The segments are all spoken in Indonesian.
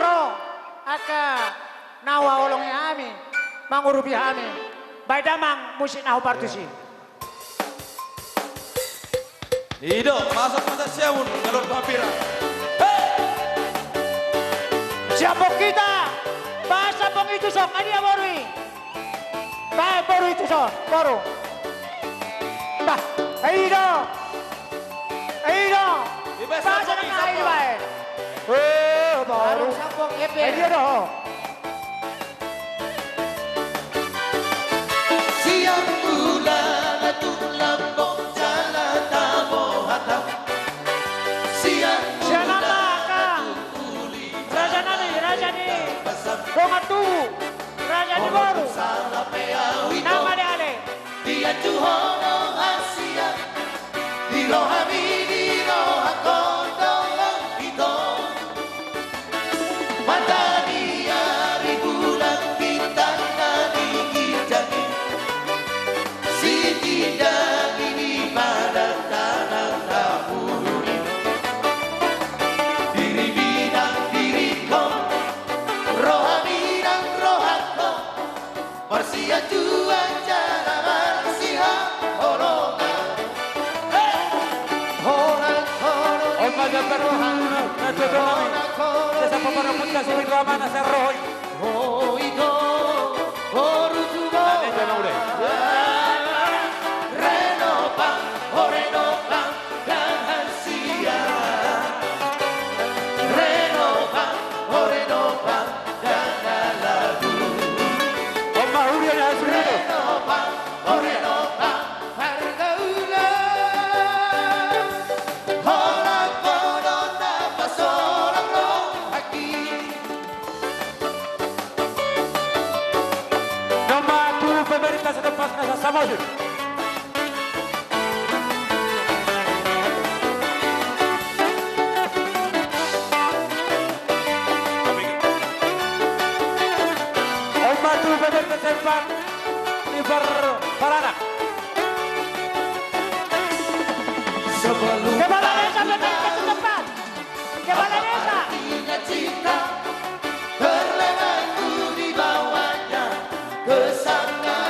Ro, aka nawa olongnya kami, mangurupi kami. Baik damang musik nahu partusi. Hidup masuk masa siamun ngalor papira. Siapa kita? Bahasa pong itu sok, ania borui. Baik boru itu sok, boru. Bah, ayo. Ayo. Bahasa nang ayo baik. Baru. Ayo doh. Siang bulan atung lambok jalan tabo hatap. Siang Raja ni. Dongatu. Raja ni baru. Nama dia ada. dia tuhono Asia. Di rohami di rohakondong itu. Mata dia ribulan bintang nadi kijani. Si tidak ini pada tanah dahulu. Diri bidang diriku, rohani dan rohakku. Marsia Tuhan cara marsia holonga. Olmaga perluhan natutunamin. Desa paparapun kasih ramana sa rohoy. Hoido, orutubo. Nane jangan udah. Renopang, renopang, rahasia. Renopang, renopang, jangan lagu. Om mahuli yang hasil itu. Renopang, renopang, harga ulang. Orang konon apa seorang roh haki. Nama tu pemerintah setempat nasa Samosir. Om tu pemerintah setempat di Paranak. Sebelum Kepala desa pemerintah setempat. Kepala desa. hatinya cinta, berlenganku di bawahnya ke sana.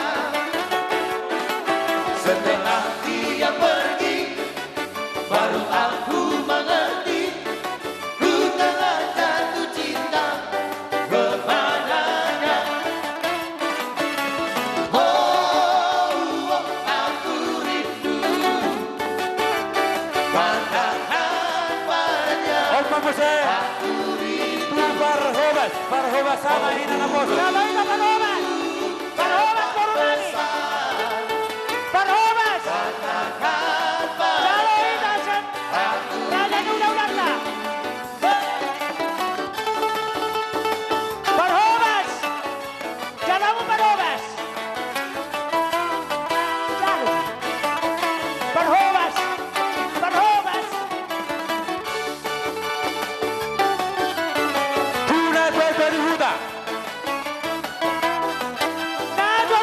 Setelah dia pergi, baru aku mengerti, ku telah jatuh cinta kepadanya. Oh, aku rindu pandangan wajah. Om Mabuse. Tu Barhobas sama hina na boso. Kalau itu Barhobas. Barhobas baru nani. Barhobas. Kalau itu asen. Raja ni udah lah. Barhobas. Jalamu Barhobas. Jalu. Barhobas. Barhobas. Tuna dua dari huda. Najwa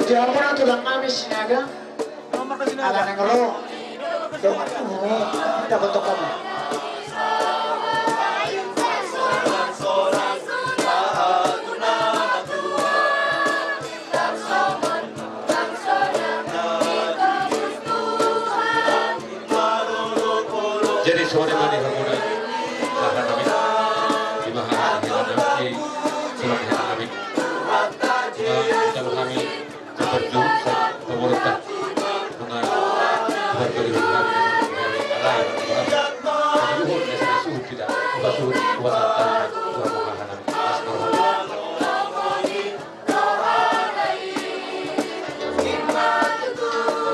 Jangan pernah tulang kami sinaga. Mama kasi na. Ala nang lo. Dong mo. Kita bentuk kamu. Jadi sore mani hamuna sahabat kami di mahal di surat kami jam kami seperti pemerintah dengan berbagi kami alai kami luhur biasanya suhu tidak suhu kuasa suhu mahal kami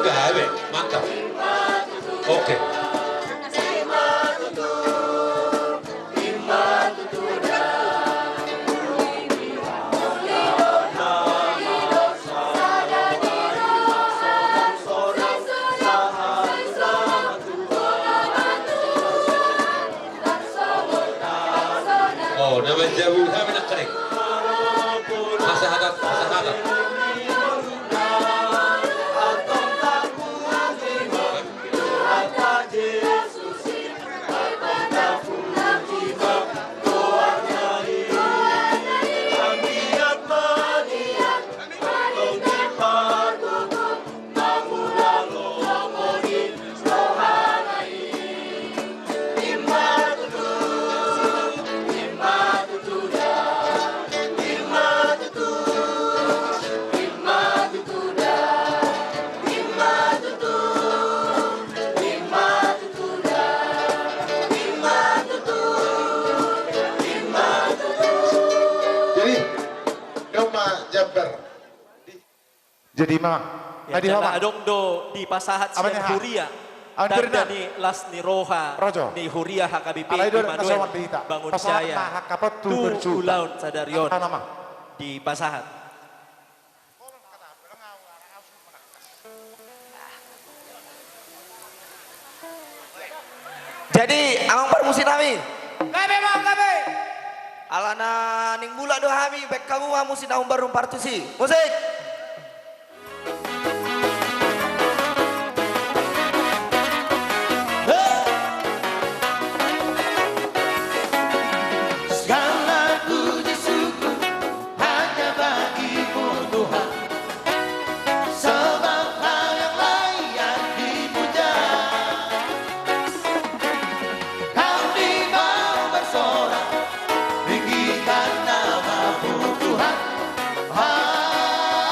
gawe mantap oke. Nama jauh kami nak kering. Masa hadat. Jadi memang Ya, jana adongdo di pasahat Apanya, siang ha? huria. Awan Dan Ferdinand. ni las ni roha Rojo. ni huria HKBP Alaidor Immanuel nasawan dihita. bangun Pasahat jaya. na hakapat tu Tu berjuta. ulaun sadarion Apa nama? di pasahat. Jadi amang permusin kami. Gabe mang gabe. Alana ning bula do kami bek kamu musin amang baru partusi. Musik. Segala puji syukur hanya bagimu Tuhan. Sebab Kau yang layak dipuja. Kau di bawah bersorak, tinggikan namamu Tuhan. Haleluya.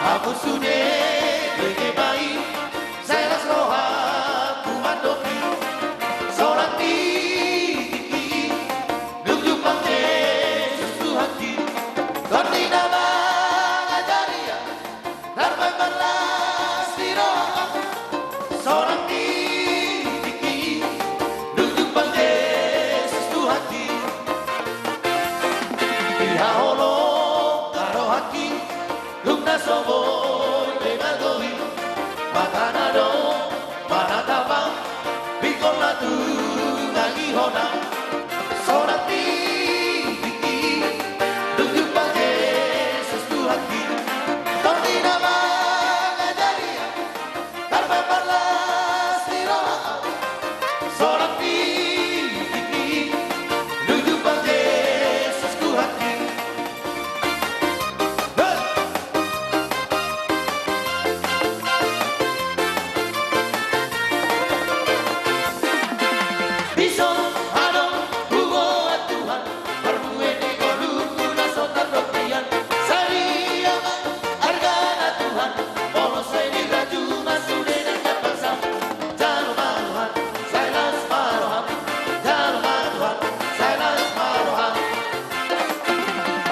Aku sudah berkebai, saya las roha kumandoki, seorang tiki, duduk pakai susu hati, korni nama ngajaria, darman balas di roha, seorang tiki, duduk pakai susu hati, pihak holong karo hati. Lugna soboy pegagoy makanado manatapang bikol na tu nagihona sorati diki duduk pakai sestu hati tordi nama ngajaria karma balas tiroa sorati diki duduk pakai sestu hati. Bison, adong, hugo at Tuhan, perbuene koluku na sotan doktrian, sariyama, harga na Tuhan, polos ay niraju masunin ang kapasam, jalo maruhan, sailas maruhan, jalo maruhan, sailas maruhan.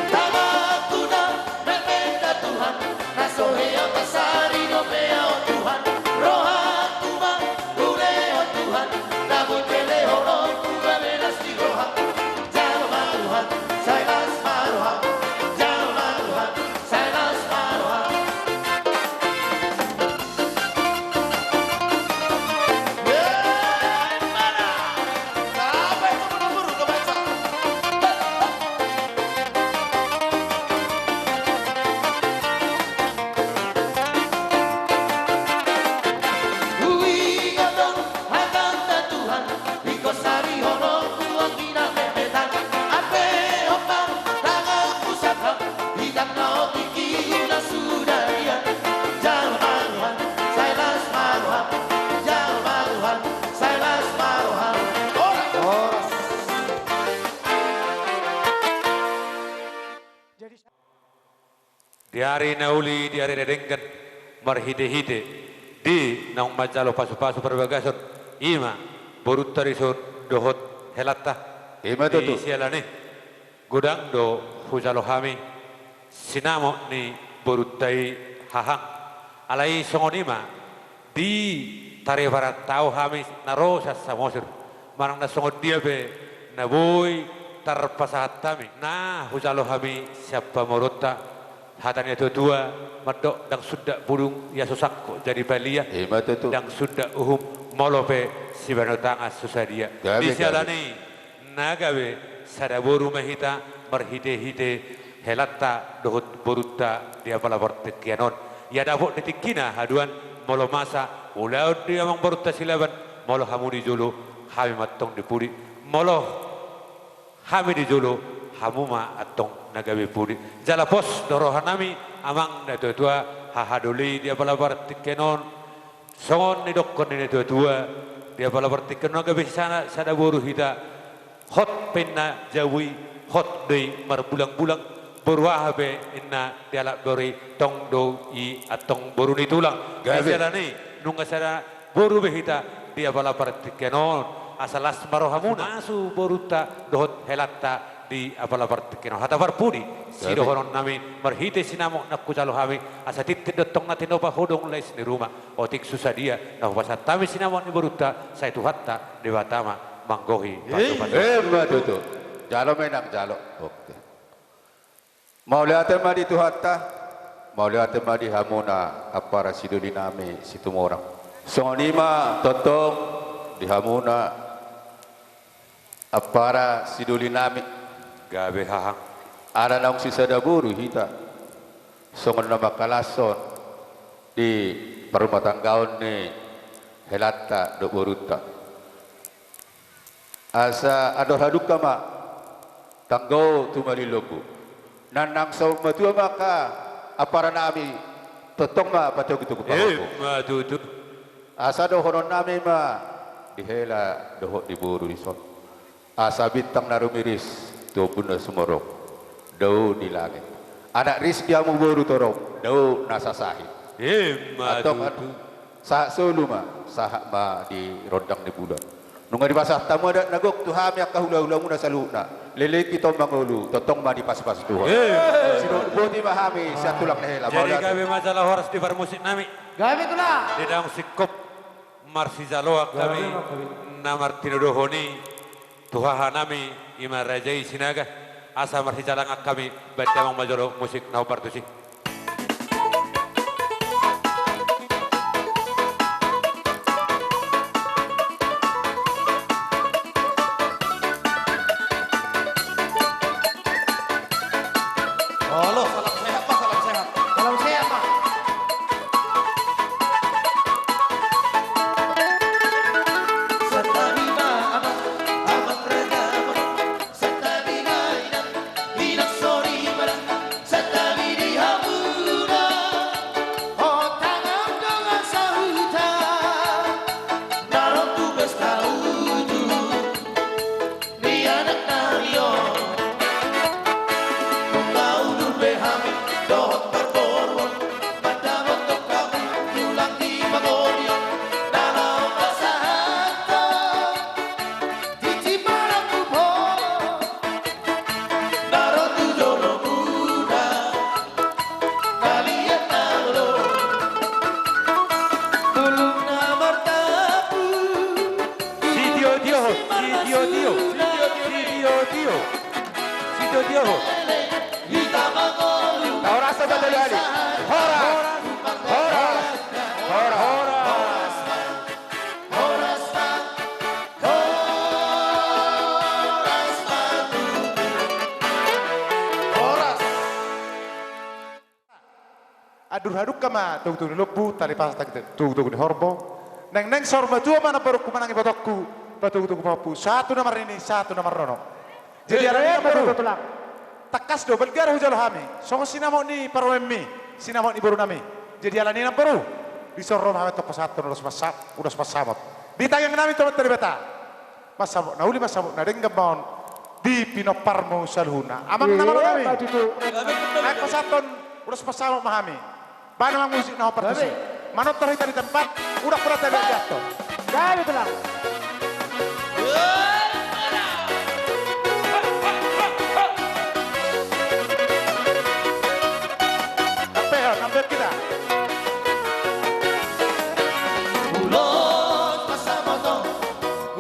Tama kuna, mermenda Tuhan, nasohe ang pasari no pea o Tuhan, roha tuma, ule o Tuhan, naboy pele horor, kuga velas di roha, jalo maruhan, sailas maruhan, jalo maruhan, sailas maruhan. Mana? Kenapa itu buru-buru ke baca? Uwi ngadong hanggang na Tuhan, ikaw sari honor kuang kinamemetan, ape opang tangang pusatang, hidak na otiki na sudarian, jalo maruhan, sailas maruhan, jalo maruhan, sailas maruhan. Oras. Jadi Di hari nauli, di hari dedengkan, marhide-hide, di naung majalo pasu-pasu perbagasun, ima, borutarisun, dohot, helata, Ima di tutu. sialane, gudang do, hujalo hami, sinamo ni borutai hahang, alai songonima, di tari barat tau hami narosa samosir, marang na songon dia be, na boy tarpasahat kami, nah hujalo hami siapa morota, hatanya tua madok dang sudah burung ya susakko jadi balia Ima tutu. dang sudah uhum molope si banotanga susadia Gabe, di sialani nagabe sadaburu mahita marhide-hide helata dohut boruta dia pala bertekianon ya dapok detikina haduan molo masa ulau dia mang boruta silaban molo hamudi julu hami matong dipuri molo hami di julu hamuma atong nagabe puri jala pos dorohanami amang na tua hahaduli dia pala bertekianon songon ni dokkon ni tua dia pala bertekianon nagabe sana sadaburu hita hot penna jawi hot dei marbulang-bulang berwahabe inna dialak beri tong do i atong boru ni tulang Gabe. ni nunga sada boru behita dia bala partikenon asalas marohamuna asu boruta dohot helatta di apala partikenon hata barpudi si Gabe. dohonon nami marhite sinamo nakujalo hami asa titit dotong na tinopa hodong lais ni rumah otik susadia na pasat tami sinamo ni boruta sa itu hatta dewatama manggohi pasu-pasu. Ima tutu. Jalo menang jalo. Oke. Mau lihat madi tuhata, mau lihat madi hamuna apara siduli nami situ orang. Songonima totong di hamuna apara siduli nami gabe hahang ada nang sisa daburu hita. Songon nama kalason di perumah tanggaon ni helata do boruta. Asa ador haduka ma tanggau tumaliloku. Nanang sa matua maka apara nami totong ma patog itu kupaku. matutu Asa do horon nami ma dihela dohot di buru di son. Asa bintang narumiris tu bunda sumorok. Dau di langit. Anak rizki amu buru torok. do nasa sahid. Atau Madu. sahak solo ma, sahak ma di rodang di bulan. Nunga di pasah tamu ada nagok tu ham yang kahula-hula muna saluna. Lele kita mangulu, totong ma di pas-pas tuhan. Sino boti mahami, siya tulak na hela. Jadi kami masalah horas di musik nami. Gabi itulah. Di dalam sikop Marsizaloak kami namar tinudohoni tuhaha nami ima rajai sinaga asa Marsijalangak kami baca majolo musik nau partusi. Halo, salam sehat Pak, salam sehat. Kalau saya Pak. Satabina amat, amat regaman. Satabina inan, binak sori malah. Satabini hamuna, oh tangan dengan sahuta. Naron tu bestaudu, ni anak nario. Kau berbehami, dohot berborwon. Pada bentuk kamu, tulang di Mongolia. Dalam pasahanto, titi malam kupo. Naron tu jono muda, kalian nalo. Tulung na martapu, Sidio dio, sidio dio, sidio dio, sidio dio. kita mengolu. Tahu rasa betul kali. Horas. Adur-aduk kama tunggu lebu tali pas tak tunggu di horbo neng sorba dua mana baru kumanangi batokku batu papu satu nomor ini satu nomor rono jadi ada yang baru takas do belgar hujal hami songo sinamo ni parwemmi sinamo ni baru nami jadi ala ni baru di sorrom hame toko satu udah sepasamot ditayang nami tomat dari beta masabok na uli masabok na denggabon di pinoparmo salhuna amang nama nami naik pasaton udah sepasamot mahami Bana mang musik na operasi. Manot terhita di tempat, udah pura tadi jatuh. Gabi itulah. Sampai kita. Ulos pasamoto,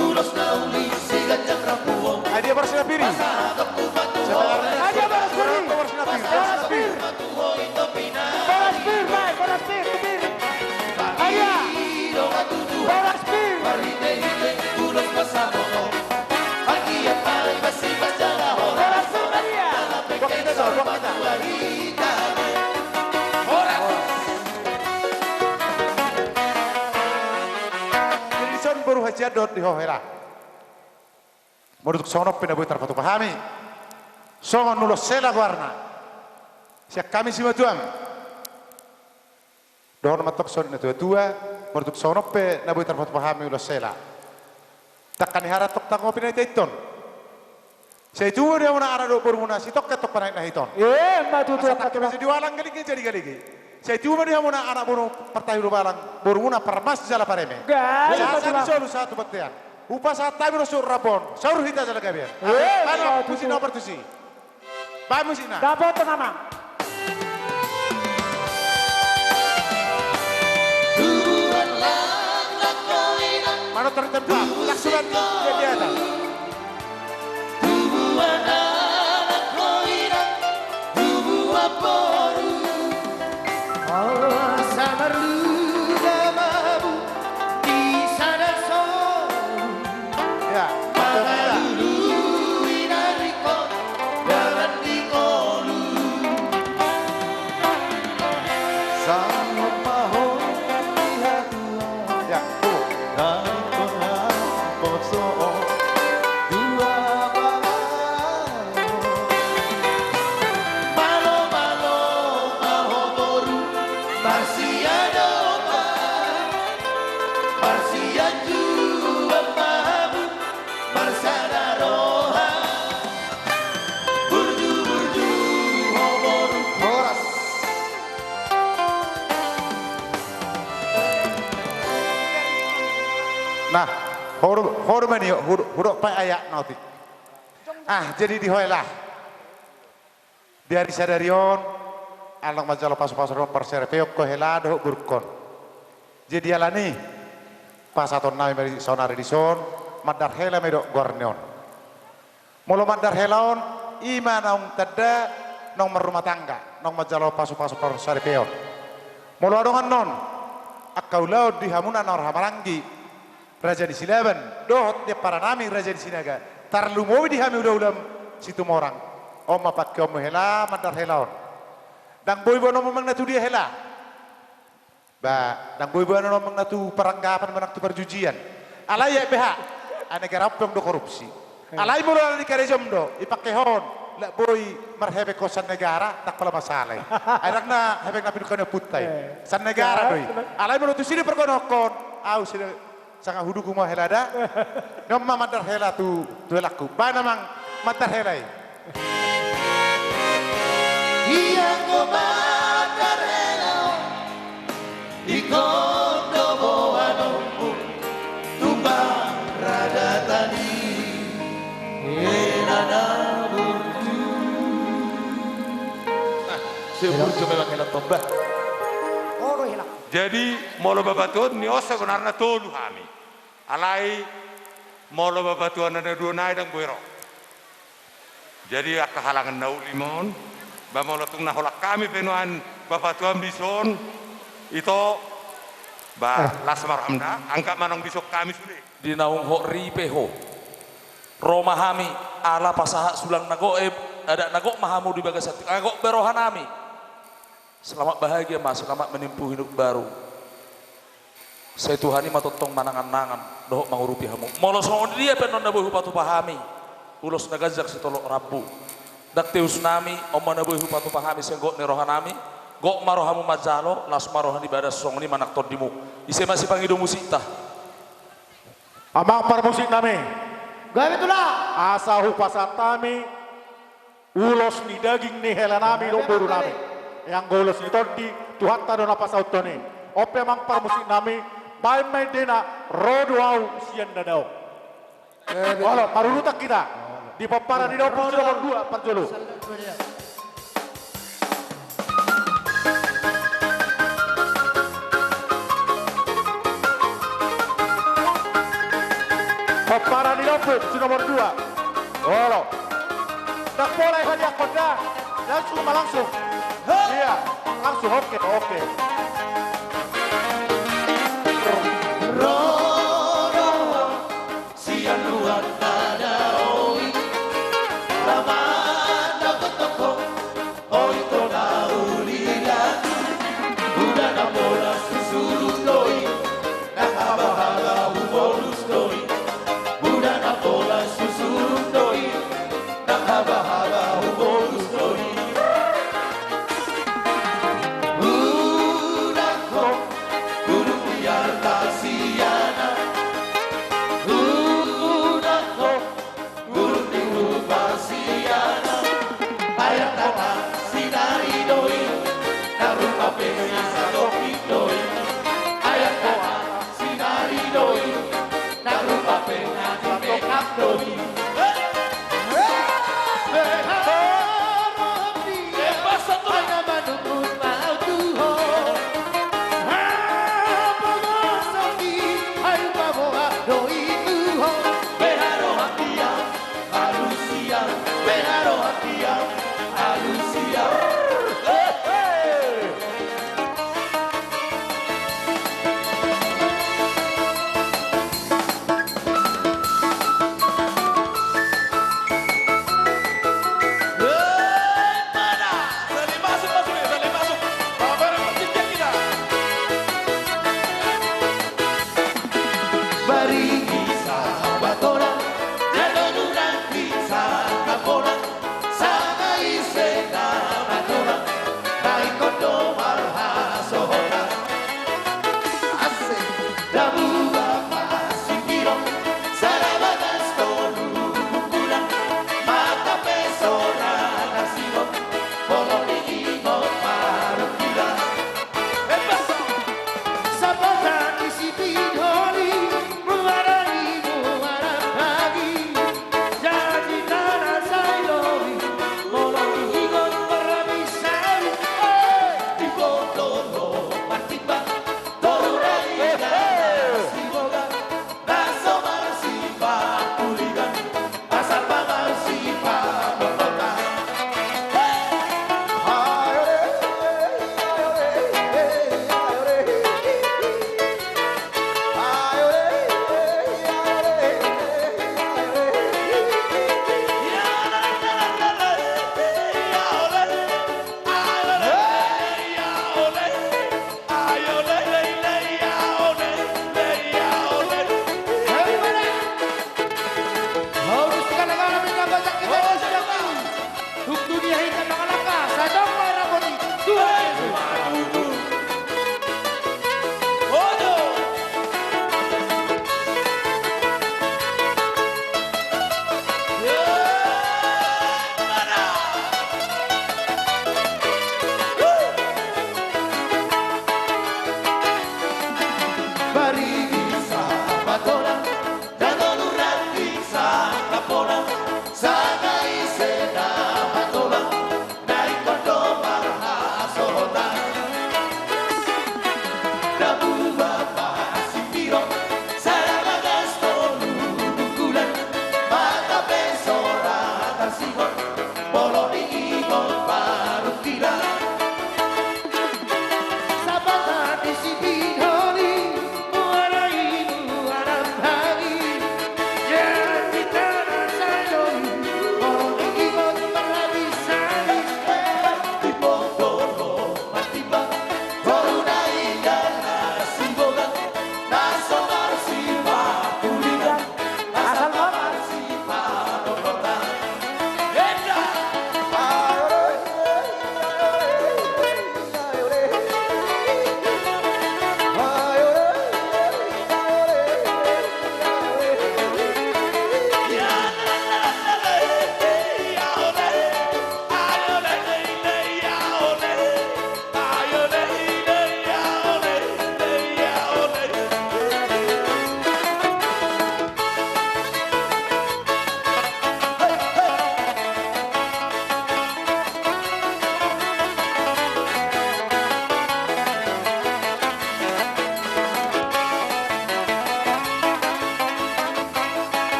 ulos na uli si ganjang rapuo. Ay, dia bersih piri. Pasado ku batuho, Aja balas piri. Balas piri. batuho ito pina. Balas piri, baik. Balas piri, piri. Aja. Iro katutuhan, Balas piri. marite-hite, ulos pasamoto. Aquí apay basi bajaraho. Balas piri dia. Buat kita dong, buat kita. Barita. Oras. Jadi son baru haji adot di hohera. Menurut sono pinabuhi terpatu pahami. Songo nulos sela warna. Siak kami si matuam. Dohon matok son na tua. Menurut sono pe nabuhi terpatu pahami ulos sela. Takkan hara tok tango pinay taiton. Saya cuma dia mana arah do bermuna si tok ketok panaik na hiton. Matu tu. Masa tak masih diwalang galigi jadi galigi. Saya cuma dia mana anak bunuh pertayu balang bermuna permas jala pareme. Gabi Saya satu satu betian. Upa saat tabi rosur rabon. Saur hita jala gabian. Mana musi na pertusi. Ba musi na. Dapat nama. Tuhan lang lakoinan. Mana tertempat. Laksuran dia ada. Tuhan anak koinan. Tuhan poru. Allah samarlu damamu. Di sana soru. Ya. Dulu inariko. Dalam dikolu. Sanggup mahon lihat Tuhan. Ya. Dari Tuhan poso. Dua malo malo. Nah, hormani huruf pa ayak nautik. Jadi dihoilah. Dari sadarion alang majalo pasu-pasu persere peok ko helado burkon. Jadi alani pasaton nami mari sonare di son madar hela medok gorneon. Molo madar helaon ima naung tada nong merumah tangga nong majalo pasu-pasu persere peok. Molo adongan non akau laut di hamuna nor hamaranggi raja di Silaban dohot dia para nami raja di Sinaga tarlumowi di hami udah situ morang oma pakai om hela madar helaon dang boy bono memang natu dia hela ba dang boy bono memang natu peranggapan menak tu perjujian alai ya beha anegara pong do korupsi alai mula di karejom do ipakai hon la boy marhebe kosan negara tak pala masalah arak na hebek na pinukan putai san negara doi alai mula tu sini perkonokon au sini sanga hudu kuma helada nomma madar hela tu laku ba namang madar helai Iya ko matarelo ikondo boano tumbang rada tadi enana burju Seburju memang helat tombah. Oro hilak. Jadi molo babatuan ni osa gunarna tolu hami. Alai molo babatuan ada dua naik dan buero. Jadi akahalangan nau limon, bamolo tung naholak kami penuan babatuan bison itu las marhamda angkat manong bisok kami sudah. Di naung ho ripeho. Roma hami ala pasaha sulang nagoeb ada nagok mahamu di bagasati nagok berohanami. Selamat bahagia mas, selamat menempuh hidup baru. Saya Tuhani matotong manangan-nangan dohok mangurupi hamu. Molos ngomong dia penon nabuh patu pahami. Ulos nagazak sitolok rabu. Dak teus nami omma nabuh patu pahami senggok ni rohanami. Gok marohamu majalo las marohan ibadah song ni manak todimu. Ise masih pangido musik tah. amang par musik nami Gawe itulah. asahu pasatami ulos ni daging ni hela nami lo buru nami yang golos ni todi tuhan ta dona pasau toni ope amang par musik nami bay may dena rodo au sian dadao wala marurutak kita di paparan di nomor 2 parjolo paparan di nomor 2 wala tak boleh hanya koda langsung iya langsung oke Rodo sian luar tadaoi Ramana kotoko oi tona ulila Uda na bola susurutoi Nakabahala ubonustoi Uda na bola susurutoi Nakabahala ubonustoi Uda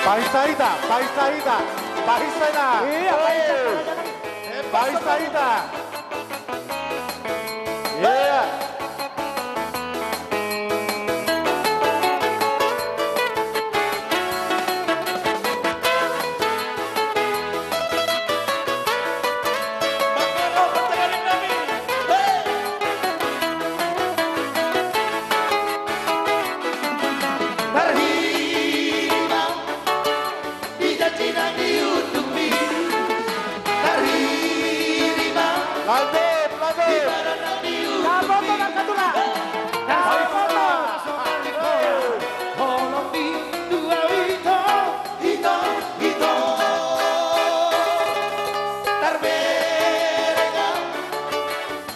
Paisaita, Paisaita, Paisaita. Iya, Paisa. Paisaita. Iya. Terhilang di janji dan diutupi. Terhilang di badan dan diutupi. Kaboto ng katula. Kaboto. Holopi dua hito Terberega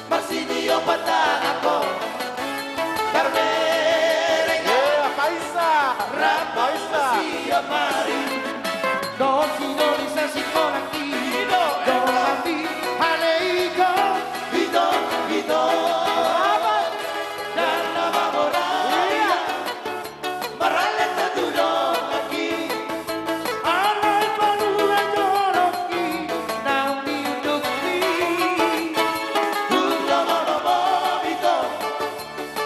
masih diobatkan aku. Terberega Paisa. rapa masih amari. Dosi kolektif Dolambi haleiko hito dan nama moraya maralet tertuduh lagi alai panuran joroki naumi udukni lomo hito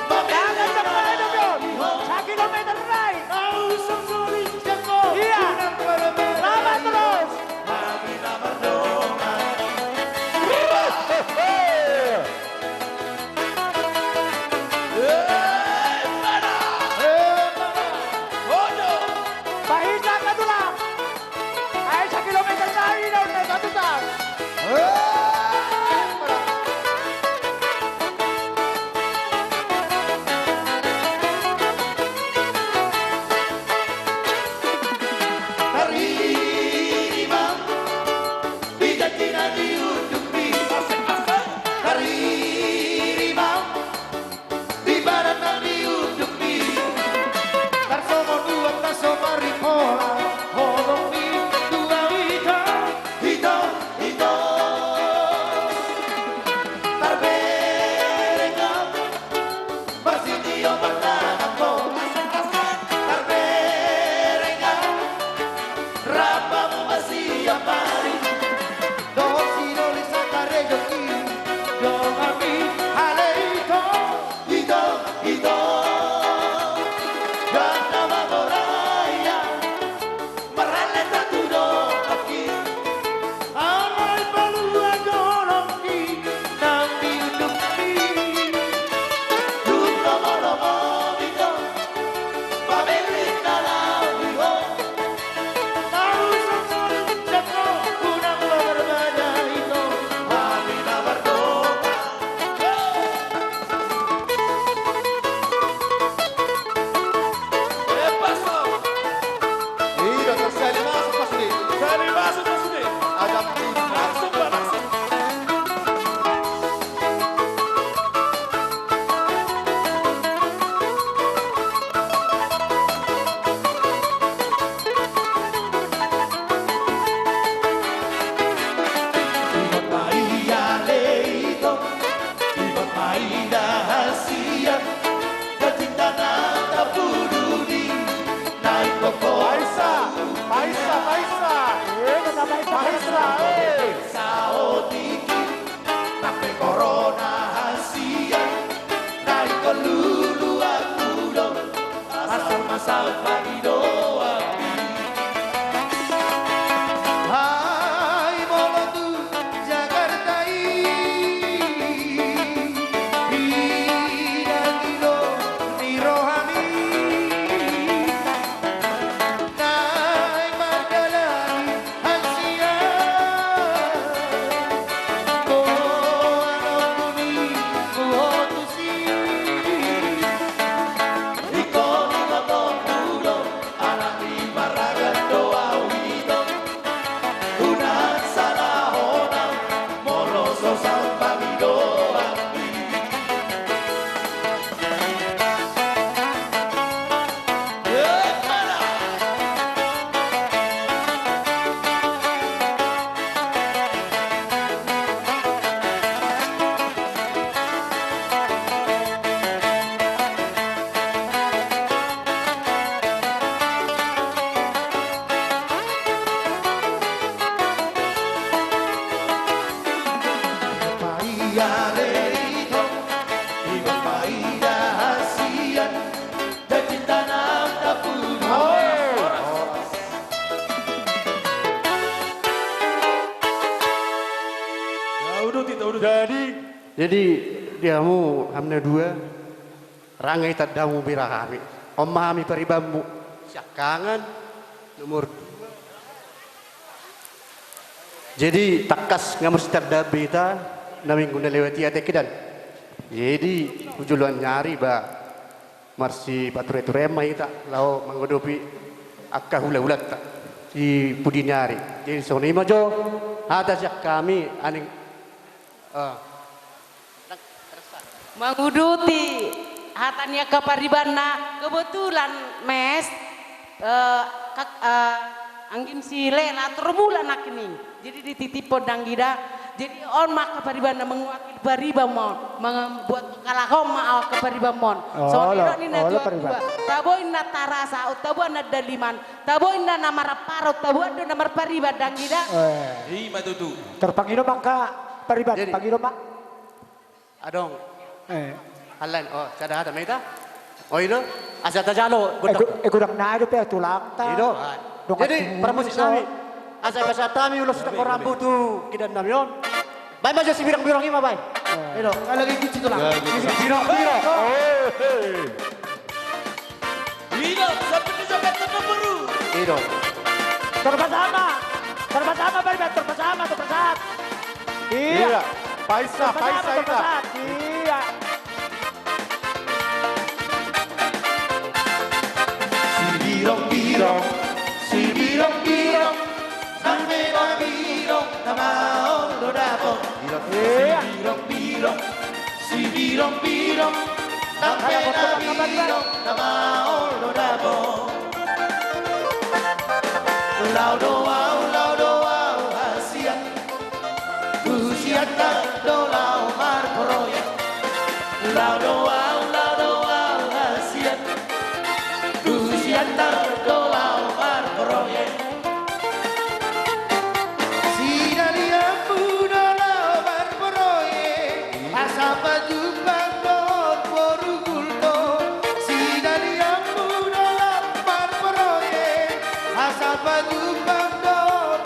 Dagat sa paedog yun. Sa kilometer right. Ausang sulit jako Iya. unang berbeda Laban terus. Lagi nama doma Paisa katula. Ay sa kilometer right daw na katutan. Terima dijanji dan diutupi. Terima di badan dan diutupi. Tarsomo dua tasomo ripola. Holopi dua hito Terberega masih diobatkan aku. Terberega rapamu masih amari. Dosi dolisa karejoki Domabi haleito hito dan nama moraya maralet tertuduh kaki alai paluan joroki nang diutupi lomo hito pamilik dalam hiho ausang sulit jako unang berbeda itu Amina berdoa paso Iya, tersali masuk Mas Di. dari masuk ke sini Ajak langsung Pak, langsung Maia leito, iba maida hasia, kacinta nata pududi, naik pokok Paisa, Paisa, Paisa. Paisa, sao tiki, nape corona hasia, naik kelulu aku dong, asal pagi doa. Hai Molotu Jakarta dan Ilo di rohani naik Magdalani Asia Jadi diamu hamna dua rangai tadamu birahami. Omahami paribammu syakangan nomor dua. Jadi takas ngamus tadabi ta naming guna lewati ate kidan. Jadi ujuluan nyari ba marsi pature turema ita lao manggodopi akka hula-hulat ta si pudi nyari. Jadi soni majo atas kami aning menguduti hatanya kaparibanna kebetulan mes anggim sile latur bulan nak ini jadi dititip podang gida jadi on mak kaparibanna menguakil paribamon membuat kalahom mak kaparibamon soalnya ini na dua taboin na tarasa taboin na daliman taboin na namar parot taboin na namar pariban dang gida Ima tutu. Terpangino mangka pariban pangino mak. adong halan sada ada meta itu asa tajalo Kurang na itu pe tulang ta. itu jadi pramusi kami asa basa kami ulos na korambu tu kidan namion bay majo si birang-birang ima bay itu lagi gitu tulang birang Hilo, sampai di sampai terbaru. itu Bersama pariban bersama. Iya. Paisa itu. Iya. Si birong, sampai na birong, tamaon lo dapo. Si birong, sampai na birong, tamaon lo dapo. Lao do au hasia, kusiata do lao mar proya. Lao do au hasia, kusiata do lao mar proya. Si dari aku do lao mar proya, asapa jumbang do porugulto. Si dari aku do lao mar proya, asapa jumbang do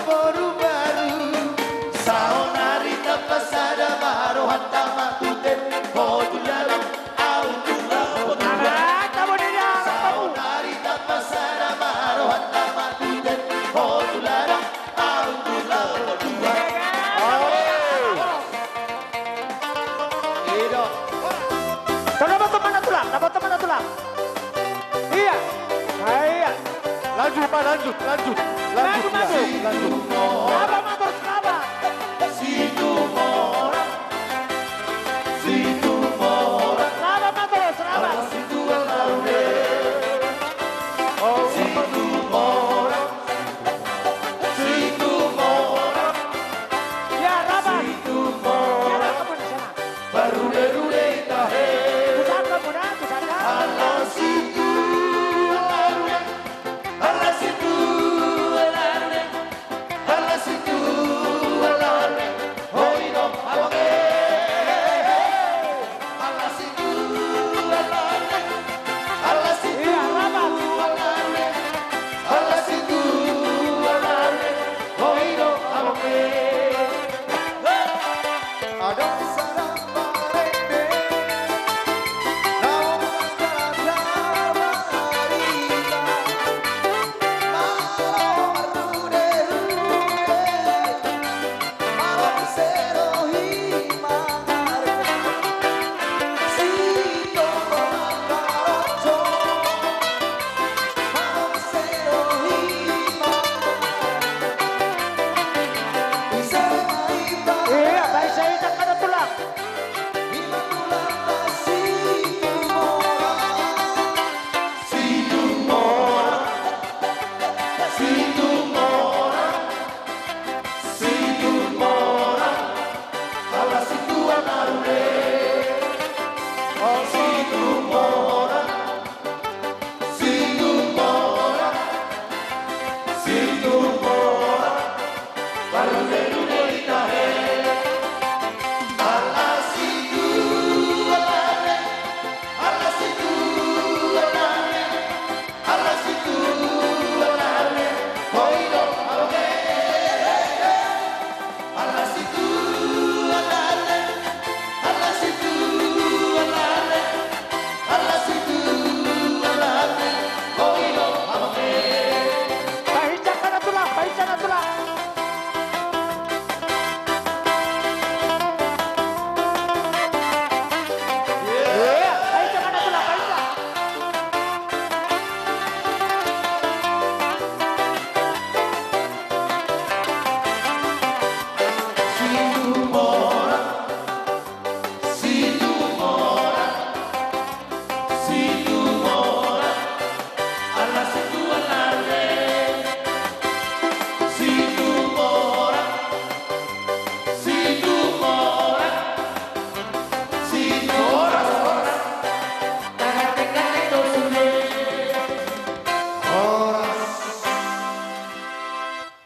poru baru. Saonari tapasada baru hatta matuten hodulala autula hodula. Saonari tapasada baru hatta matuten hodulala autula hodula. Dapat teman na tulang. Iya. Iya. Lanjut Pak, lanjut. Apa motor kenapa? Situ mora, Kenapa motor kenapa? situ laure. Situ mora, Ya, kenapa? situ mora. Ya, kamu di sana. Barude tahe. Di sana kamu dah, di sana. Ala situ laure. Ala situ laure. Ala situ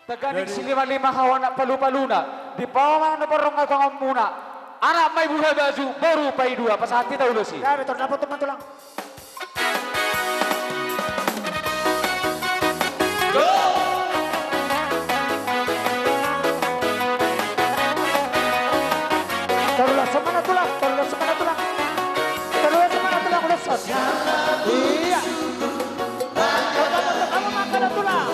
Taganing silima-lima hawana palu-paluna. Di pawang na parong atong muna. Anak may buhay baju, baru pay dua. Pasahati tayo sih. Ya, betul. Dapat teman tulang. Tarulah semana tulang. Udah selesai. Iya. Kamu makan tulang.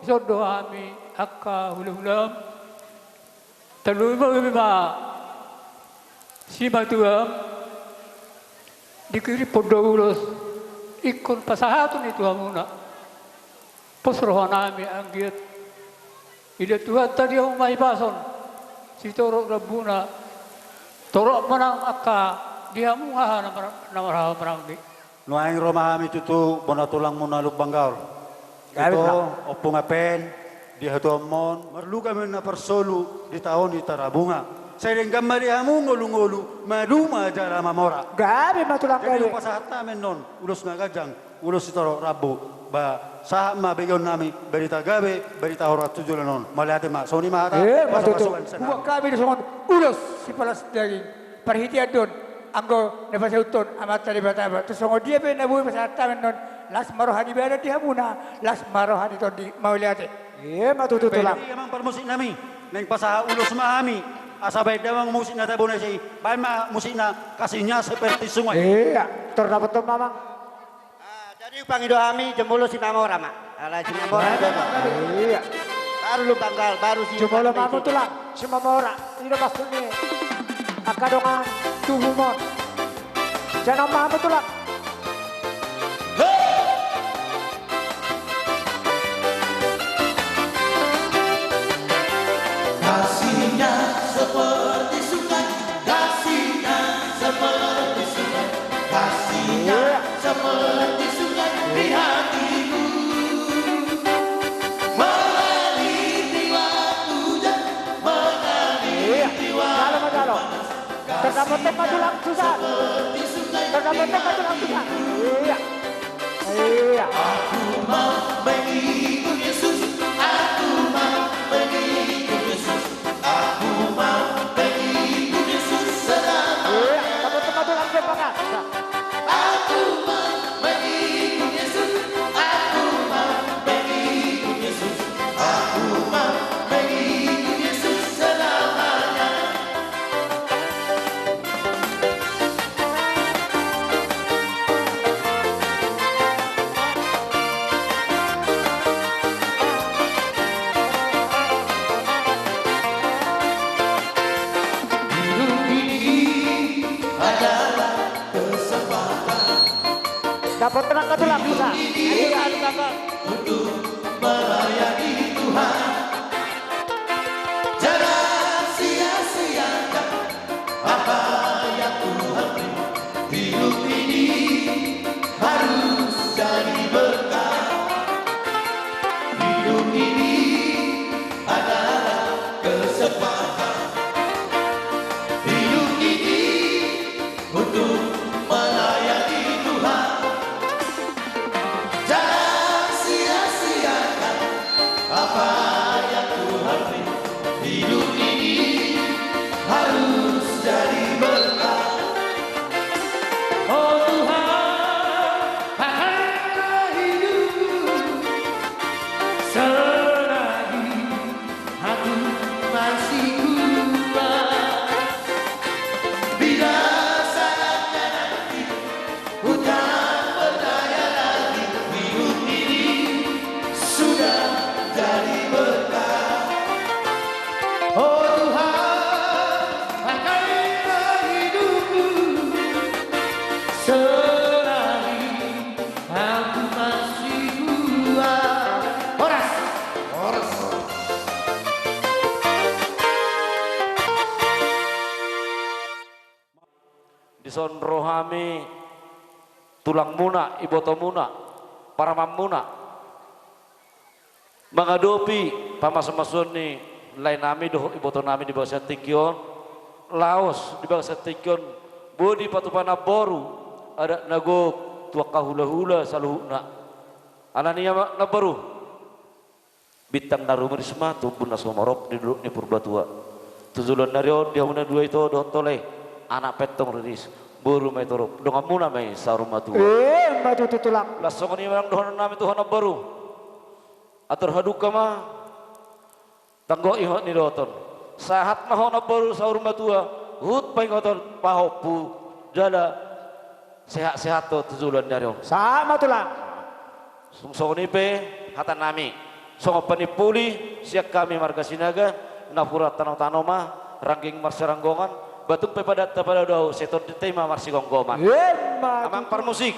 Son doa mi akka hulum talui mo mi ma si ma tuam dikiri podaulos ikon pasahatun itu amuna posrohan nami anggit ida tuhat tadi ang may pason si torok rabuna torok manang akka dia munga na marang di nuaing romahami tutu bonatulang muna lubanggaw ito opong apen di hatomon marlu kami na persolu di tahun di tarabunga saya dengan mariamu ngolu-ngolu maduma jara mamora gabi matulang jadi pasahat namin non ulus nga kajang ulus itoro rabu ba sa mabigyon nami berita gabi berita horat tujulan non malihat ma soni mata matutu buat kami di songon ulus si palas daging perhitian don anggo nepasauton amat tali bataba tu songo dia pe nabu pasahat namin non las marohani berada di hamuna las marohani ton di mauliate matutu tulang emang permusik nami neng pasahat ulus mahami asabay dawang musik na tabo na siya bayan musik na kasihnya seperti sungai iya terdapat tuh mamang jadi pangido kami jemulo si Mamora mak ala si Mamora iya baru lu banggal baru si jemulo mamu tulang si Mamora ini maksudnya akadongan tuhumon jangan mamu tulang Kasihnya seperti sungai, kasihnya seperti sungai, kasihnya seperti sungai di hatiku. Mengalir di waktu hujan, mengalir di waktu panas. Terdapat tulang susah, terdapat tulang susah. Iya. Aku mau mengikut Yesus, aku mau mengikut Yesus, aku mau mengikut Yesus selamanya. Teman-teman tulang sepakat. Aku mau mengikut Yesus, aku mau mengikut Yesus, aku mau mengikut Yesus selamanya. Dapat tenaga tulang susah. Iya, dapat. Untuk melayani Tuhan, jangan sia-siakan apa yang Tuhan beri. Hidup ini harus jadi berkah. Hidup ini adalah kesempatan. Hidup ini untuk melayani Tuhan. Jangan sia-siakan apa yang Tuhan beri. Hidup ini harus jadi berkah. Oh Tuhan, pakailah hidupku selagi aku masih kuat. Bila saatnya nanti ku tak berdaya lagi, hidup ini sudah jadi berkah. Oh Tuhan, pakailah hidupku selagi aku masih kuat. Horas, horas. Dison rohami tulang muna, iboto muna, para mamuna mengadopi pamas-masun ni lain nami doh iboto nami di bawah setikyon laos di bawah setikyon bodi patupana boru ada nago tua kahula-hula saluhuna anania na baru bintang narumerisma tu pun nasomarok di duduk ni purbatua tujulan nario dia una dua itu doh toleh anak petong riris buru mai torop donga muna mai sarumatua matu tulang lasong ni orang doh nami Tuhan baru atur haduka mah tanggo ihot ni doton sahat mah na baru sarumatua hut pai ngoton pahopu jala sehat-sehat to tujulan nario sama tulang sungsong ni pe hatan nami songo panipuli siak kami marga sinaga napura tanong-tanong mah ranking marsaranggongan batuk pepadat pada dau setor di tema marsi gonggoman. Amang permusik.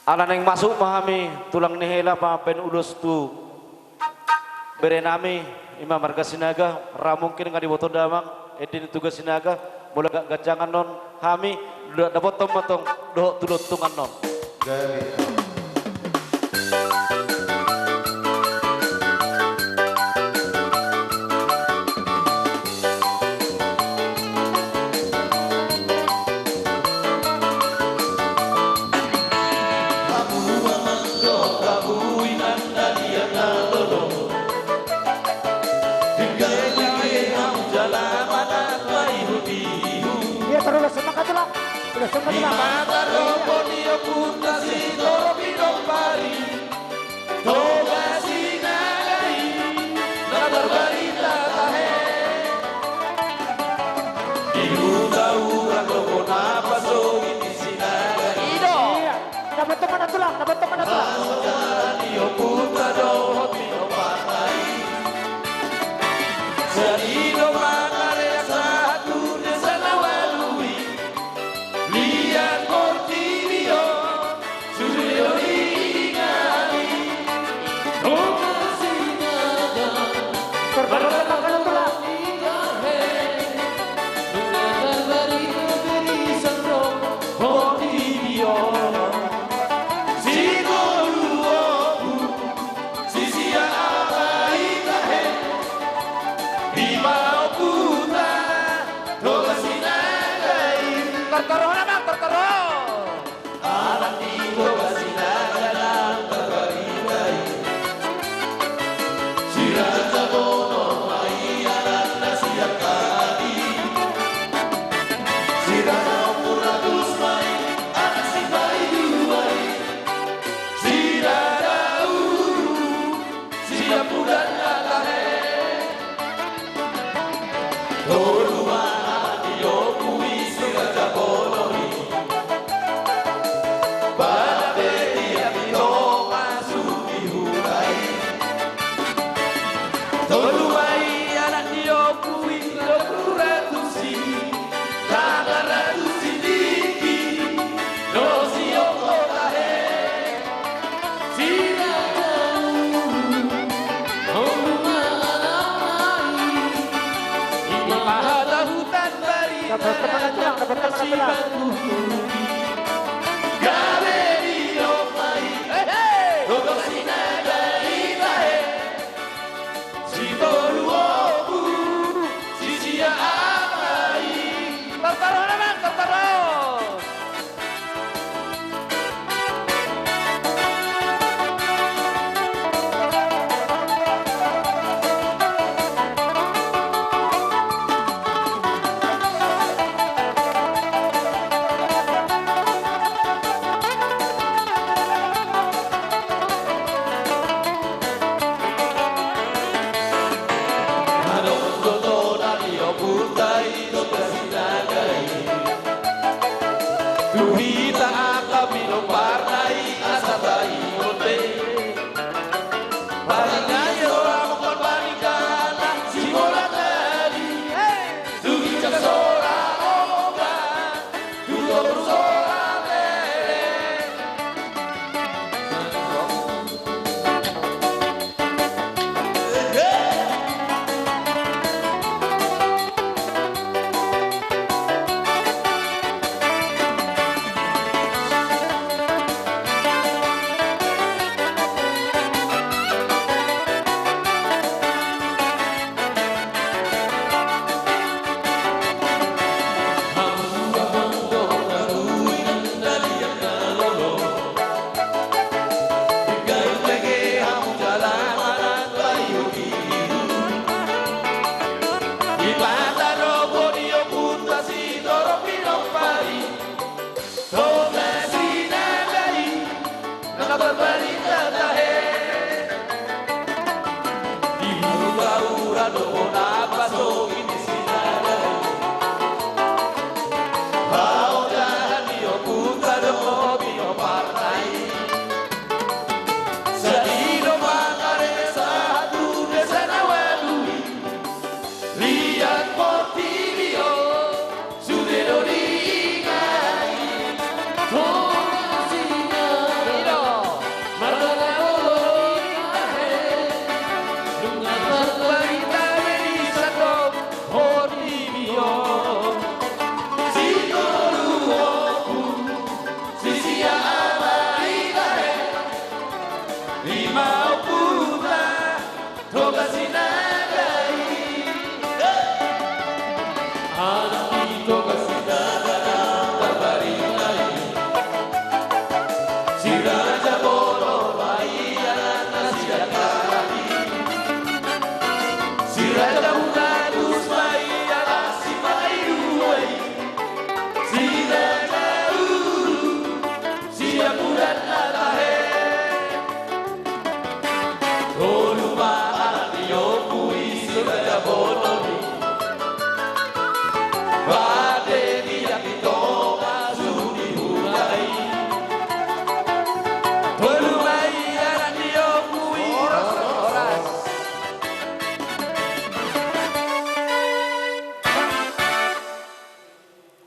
Anak yang masuk memahami tulang nihela pamapen ulus tu berenami imam marga sinaga ramungkin nga diboto damang edin tugas sinaga mula gajangan non hami dapat tomotong doh tulot tungan non.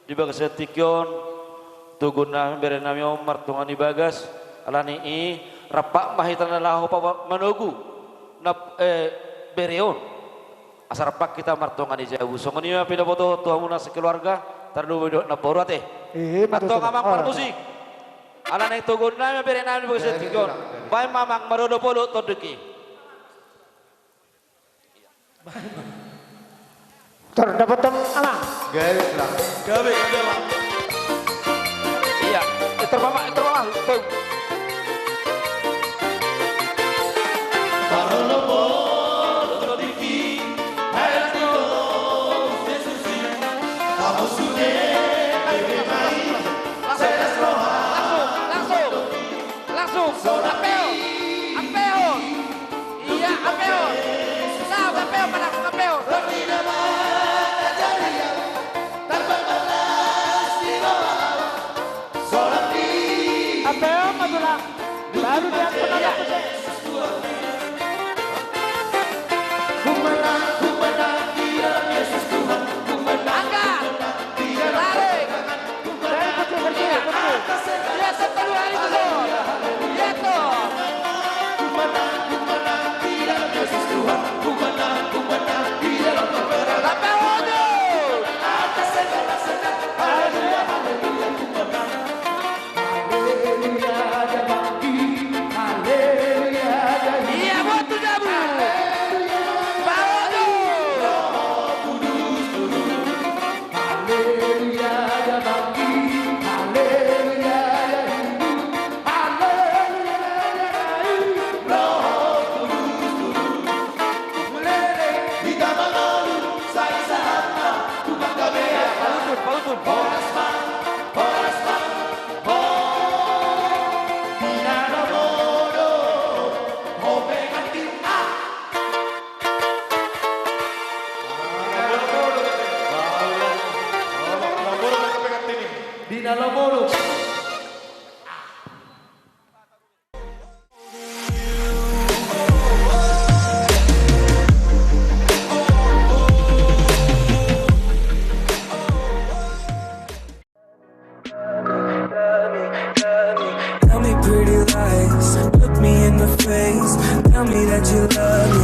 Di bagas tikyon tuguna berenami Omar tungani bagas alani i rapak mahitan lahu pa manogu na bereon asar pak kita martongani jauh songoni ma pida foto tuamu na sekeluarga tardu na borate atau ngamang permusik alani tuguna berenami bagas tikyon bay mamang marodo polo todeki Terdapat alang. Garis lah. Gabe, iya, terbama. Langsung. Apeo. Iya, apeo. Now, apeo pada apeo. Apeo madulang. Baru dia kenal aku. Tell me pretty lies, look me in the face. Tell me that you love me.